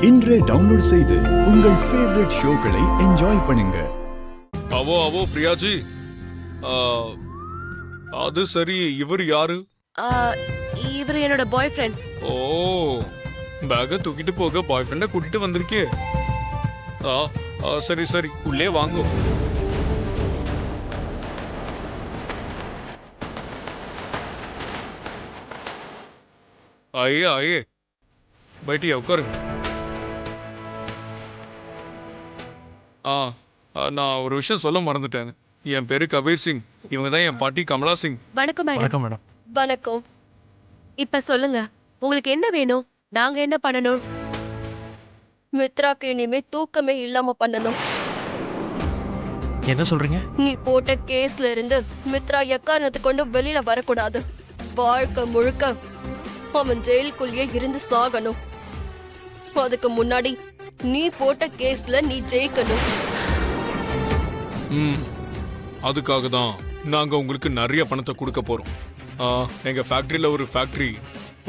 இன்றே டவுன்லோட் செய்து உங்கள் ஃபேவரட் ஷோக்களை என்ஜாய் பண்ணுங்க. அவோ பிரியாஜி, அது சரி, இவர் யாரு? இவர் என்னோட பாய் ஃப்ரெண்ட். ஓ, பேக தூக்கிட்டு போக பாய் ஃப்ரெண்ட கூட்டிட்டு வந்திருக்கே. சரி சரி, உள்ளே வாங்க. आइए आइए, बैठिए, உட்காருங்க. நான் ஒரு விஷயம் சொல்ல மறந்துட்டேன். என் பேரு கபீர் சிங். இவங்க தான் என் பாட்டி கமலா சிங். வணக்கம் மேடம். வணக்கம் மேடம். வணக்கம். இப்ப சொல்லுங்க, உங்களுக்கு என்ன வேணும்? நாங்க என்ன பண்ணணும்? மித்ராக்கு இனிமே தூக்கமே இல்லாம பண்ணணும். என்ன சொல்றீங்க? நீ போட்ட கேஸ்ல இருந்து மித்ரா எக்காரணத்தை கொண்டு வெளியில வரக்கூடாது. வாழ்க்கை முழுக்க அவன் ஜெயிலுக்குள்ளேயே இருந்து சாகணும். அதுக்கு முன்னாடி நீ போட்ட கேஸ்ல நீ ஜெயிக்கணும். அதுக்காக தான் நாங்க உங்களுக்கு நிறைய பணத்தை கொடுக்க போறோம். எங்க ஃபேக்டரியில ஒரு ஃபேக்டரி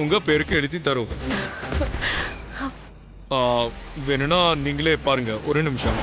உங்க பேருக்கு எழுதி தருவோம். வேணும்னா நீங்களே பாருங்க. ஒரு நிமிஷம்.